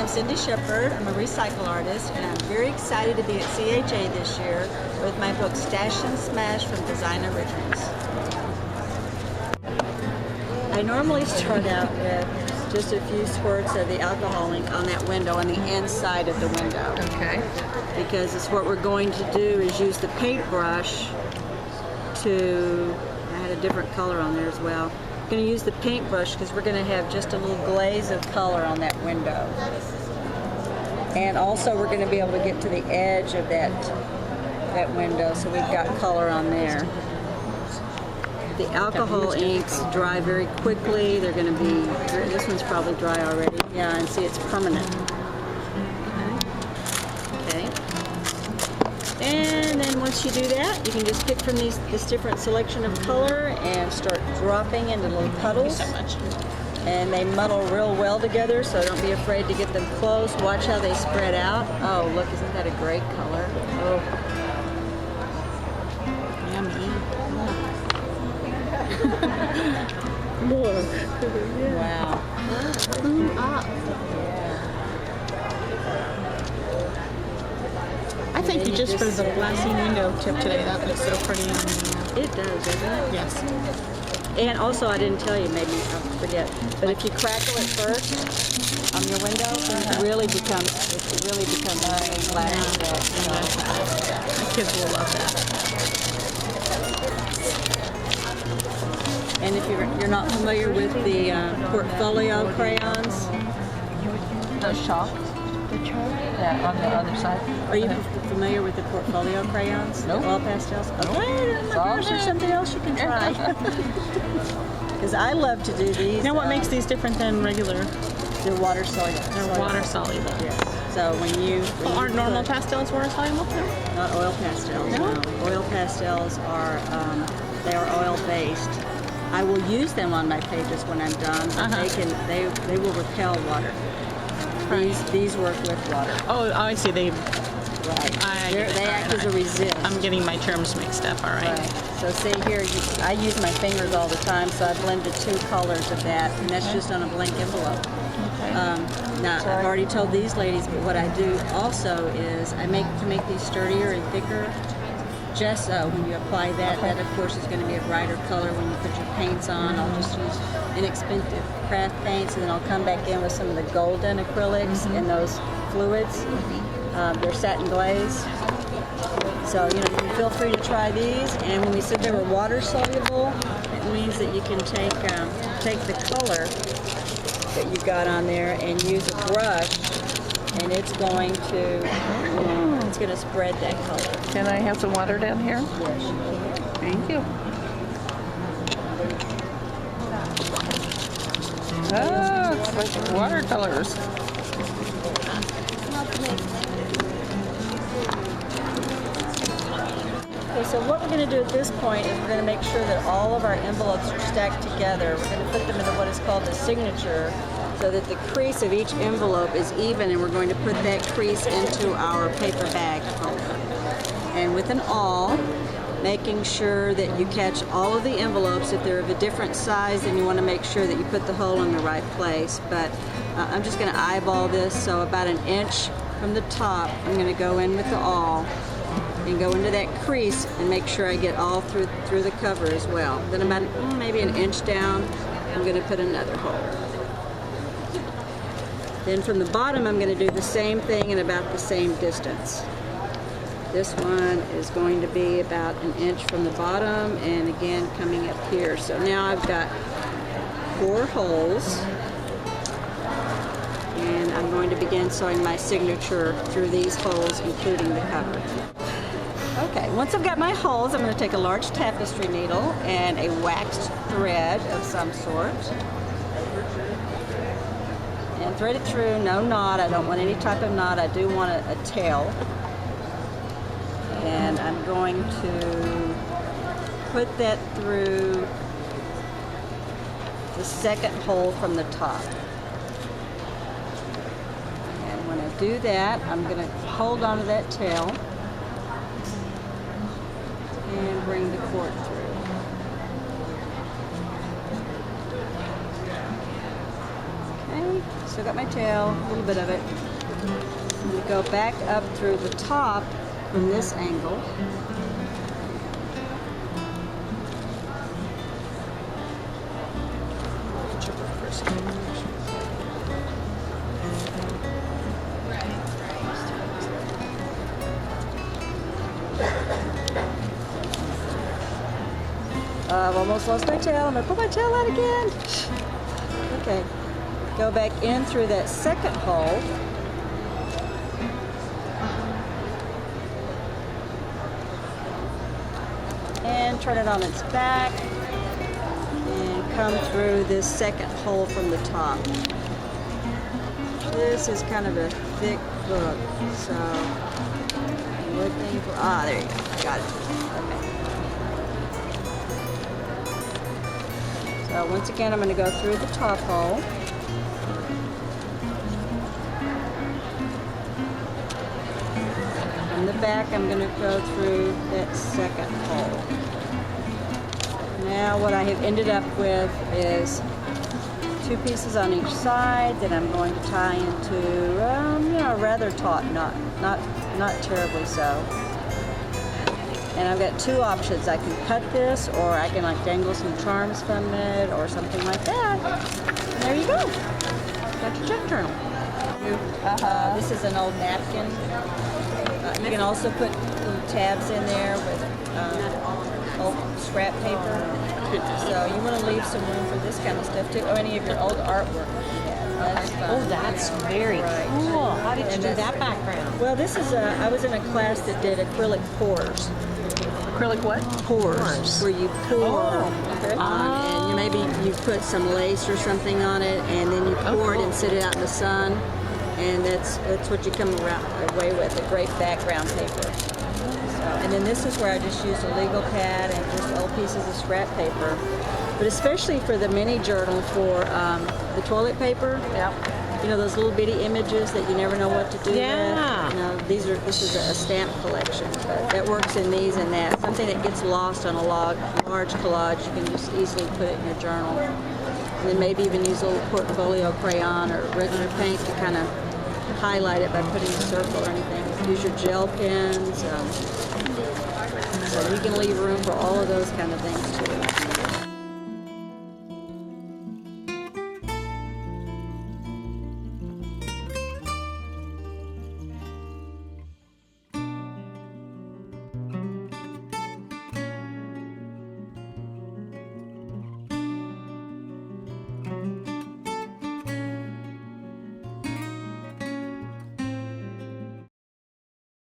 am Cindy Shepard. I'm a recycle artist, and I'm very excited to be at CHA this year with my book Stash and Smash from Design Originals. I normally start out with just a few squirts of the alcohol ink on that window, on the inside of the window. Okay. Because it's what we're going to do is use the paintbrush to, I had a different color on there as well. I'm going to use the paintbrush because we're going to have just a little glaze of color on that window. And also we're going to be able to get to the edge of that window, so we've got color on there. The alcohol inks dry very quickly. They're going to be, this one's probably dry already. Yeah, and see, it's permanent. Okay. And then once you do that, you can just pick from this different selection of color and start dropping into little puddles. Thank you so much. And they muddle real well together, so don't be afraid to get them close. Watch how they spread out. Oh, look, isn't that a great color? Oh. Yummy. More. Wow. I thank you just for the glassy window tip today. That looks so pretty. It does, doesn't it? Yes. And also, I didn't tell you, maybe I'll forget, but if you crackle it first on your window, it really becomes a glass. My kids will love that. And if you're not familiar with the portfolio crayons, The shop. Yeah, on the other side. are you familiar with the portfolio crayons? Nope. The oil pastels? Okay, there's something else you can try. Because I love to do these. Now, what makes these different than regular? They're water soluble. They're water soluble. Yes. So when you Aren't normal pastels water soluble? not oil pastels. No? Oil pastels are they are oil based. I will use them on my pages when I'm done. But they will repel water. These work with water. Oh, I see. They Right. They act as a resist. I'm getting my terms mixed up. All right. Right. So see here, I use my fingers all the time, so I blended 2 colors of that, and that's just on a blank envelope. Now, I've already told these ladies, but what I do also is to make these sturdier and thicker, gesso, when you apply that, that of course is going to be a brighter color when you put your paints on. I'll just use inexpensive craft paints, and then I'll come back in with some of the golden acrylics in those fluids. They're satin glaze. So, you can feel free to try these. And when we said they were water soluble, it means that you can take the color that you've got on there and use a brush, and it's going to spread that color. Can I have some water down here? Yes, you can. Thank you. Oh, it's like watercolors. Okay, so what we're going to do at this point is we're going to make sure that all of our envelopes are stacked together. We're going to put them into what is called a signature, so that the crease of each envelope is even, and we're going to put that crease into our paper bag holder. And with an awl, making sure that you catch all of the envelopes. If they're of a different size, then you want to make sure that you put the hole in the right place. But I'm just going to eyeball this, so about 1 inch from the top, I'm going to go in with the awl and go into that crease and make sure I get all through the cover as well. Then about maybe 1 inch down, I'm going to put another hole. Then from the bottom, I'm going to do the same thing in about the same distance. This one is going to be about 1 inch from the bottom, and again coming up here. So now I've got 4 holes, and I'm going to begin sewing my signature through these holes, including the cover. Okay, once I've got my holes, I'm going to take a large tapestry needle and a waxed thread of some sort. And thread it through, no knot. I don't want any type of knot. I do want a tail. And I'm going to put that through the second hole from the top. And when I do that, I'm going to hold onto that tail and bring the cord through. Okay, still got my tail, a little bit of it. I'm going to go back up through the top from this angle. I've almost lost my tail. I'm going to pull my tail out again. Okay. Go back in through that second hole. And turn it on its back. And come through this second hole from the top. This is kind of a thick book. So, I'm looking for, there you go. Got it. Okay. So once again, I'm going to go through the top hole. From the back, I'm going to go through that second hole. Now what I have ended up with is 2 pieces on each side that I'm going to tie into, rather taut, not terribly so. And I've got 2 options. I can cut this, or I can like dangle some charms from it, or something like that. And there you go. Got your junk journal. This is an old napkin. You can also put little tabs in there with old scrap paper. So you want to leave some room for this kind of stuff too. Or any of your old artwork. That's fun. Oh, that's very cool. How did you do that background? Well, this is I was in a class that did acrylic pours. Acrylic what? Pours, where you pour okay. and maybe you put some lace or something on it, and then you pour it and sit it out in the sun, and that's what you come away with, a great background paper. So, and then this is where I just used a legal pad and just old pieces of scrap paper, but especially for the mini journal for the toilet paper. Yep. You know, those little bitty images that you never know what to do with. You know, this is a stamp collection, but that works in these and that. Something that gets lost on a large collage, you can just easily put it in your journal. And then maybe even use a little portfolio crayon or regular paint to kind of highlight it by putting a circle or anything. Use your gel pens. So you can leave room for all of those kind of things too.